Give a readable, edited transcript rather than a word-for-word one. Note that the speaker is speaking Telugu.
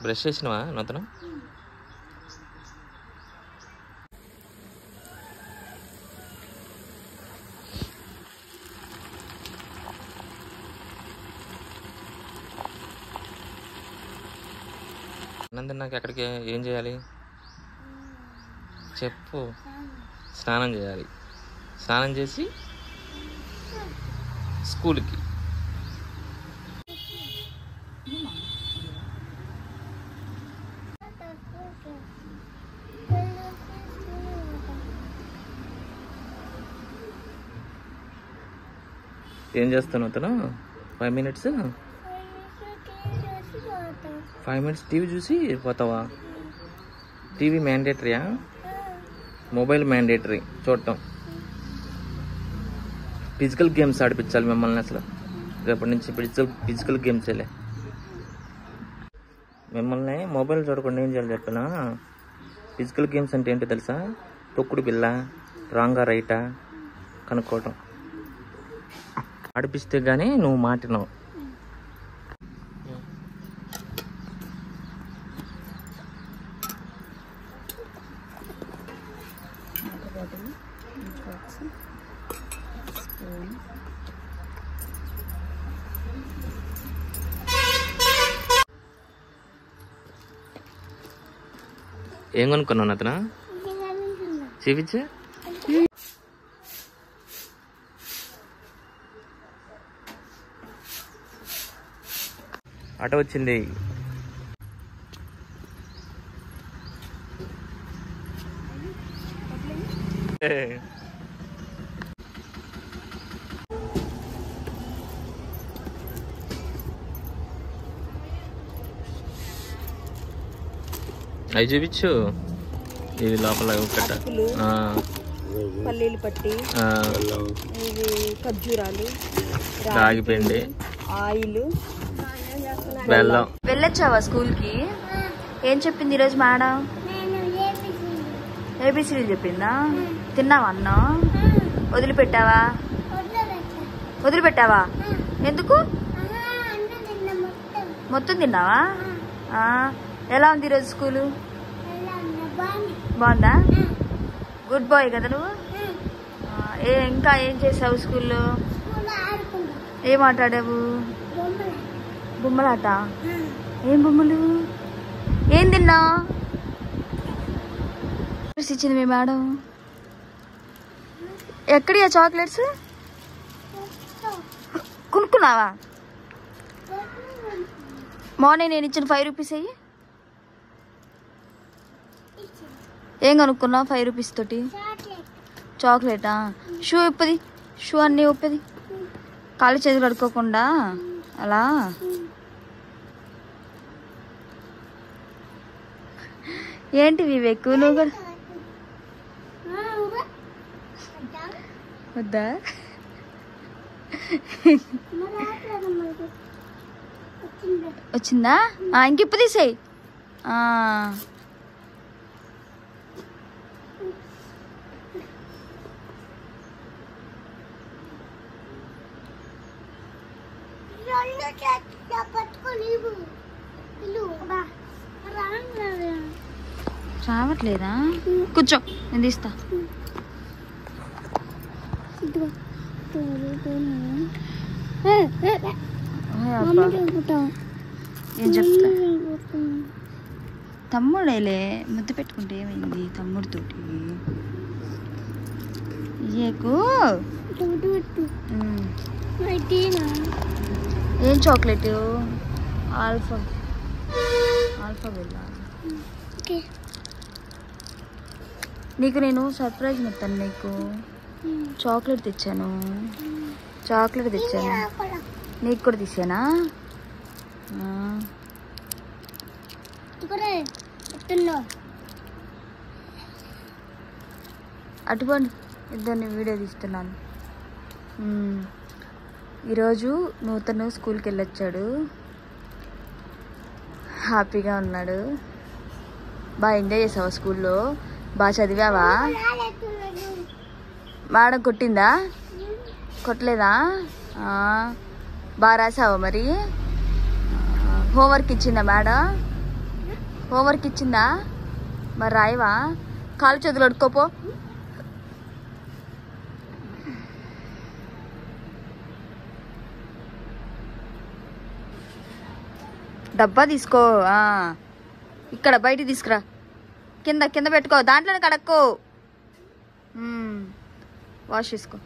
బ్రష్ చేసినవా నూతన? నాకు ఎక్కడికి ఏం చేయాలి చెప్పు? స్నానం చేయాలి. స్నానం చేసి స్కూల్కి. ఏం చేస్తాను అతను? 5 minutes 5 minutes టీవీ చూసి పోతావా? టీవీ మ్యాండేటరీయా? మొబైల్ మ్యాండేటరీ చూడటం. ఫిజికల్ గేమ్స్ ఆడిపించాలి మిమ్మల్ని. అసలు రేపటి నుంచి ఫిజికల్ గేమ్సేలే. మిమ్మల్ని మొబైల్ చూడకుండా ఏం చేయాలి చెప్పనా? ఫిజికల్ గేమ్స్ అంటే ఏంటో తెలుసా? తొక్కుడు బిళ్ళ, రాంగా రైటా కనుక్కోవటం. ఆడిపిస్తే కానీ నువ్వు మాటినవు. ఏం కొనుక్కున్నావు అతను? చూపించు. ఆటో వచ్చింది. అవి చూపించు. ఇది లోపల ఒకట పల్లీలు పట్టి, ఇది ఖర్జూరాలు, రాగి పిండి, ఆయిల్, బెల్లం. వెళ్ళొచ్చావా స్కూల్ కి? ఏం చెప్పింది ఈరోజు మేడం? ఏబిసిడీ చెప్పిందా? తిన్నావా అన్న? వదిలిపెట్టావా? వదిలిపెట్టావా? ఎందుకు? మొత్తం తిన్నావా? ఎలా ఉంది ఈరోజు స్కూలు? బాగుందా? గుడ్ బాయ్ కదా నువ్వు. ఇంకా ఏం చేసావు స్కూల్లో? ఏం ఆట ఆడావు? బొమ్మలాట. ఏం బొమ్మలు? ఏం తిన్నావు? ఇచ్చింది మీ మేడం. ఎక్కడి ఆ చాక్లెట్స్? కొనుక్కున్నావా? మార్నింగ్ నేను ఇచ్చిన 5 రూపీస్ అయ్యి ఏం కొనుక్కున్నావు 5 రూపీస్ తోటి? చాక్లెటా? షూ ఇప్పది. షూ అన్నీ ఒప్పది. కాళ్ళు చేతులు కడుక్కోకుండా అలా. ఏంటి వివేక్ నువ్వు కూడా వద్దా? వచ్చిందా? ఇంకిప్పు తీసేయి. రావట్లేదా? కూర్చో, నేను తీస్తా. ఏం చెప్తా? తమ్ముడేలే, ముద్దు పెట్టుకుంటే ఏమైంది తమ్ముడితోటి? ఏం చాక్లెట్? Alpha Bella. నీకు నేను సర్ప్రైజ్ ఇస్తాను. నీకు చాక్లెట్ తెచ్చాను. నీకు కూడా తీసానా? అటువంటి ఇద్దరిని వీడియో తీస్తున్నాను. ఈరోజు నూతను స్కూల్కి వెళ్ళొచ్చాడు. హ్యాపీగా ఉన్నాడు. బాగా ఎంజాయ్ చేసావా స్కూల్లో? బాగా చదివావా? మేడం కొట్టిందా? కొట్టలేదా? బాగా రాసావా మరి? హోంవర్క్ ఇచ్చిందా మేడం? హోంవర్క్ ఇచ్చిందా? మరి రాయవా? కాలు చేతులు అడుక్కోపో. డబ్బా తీసుకో. ఇక్కడ బయటికి తీసుకురా. కింద కింద పెట్టుకో. దాంట్లోనే కడక్కో. వాష్ చేసుకో.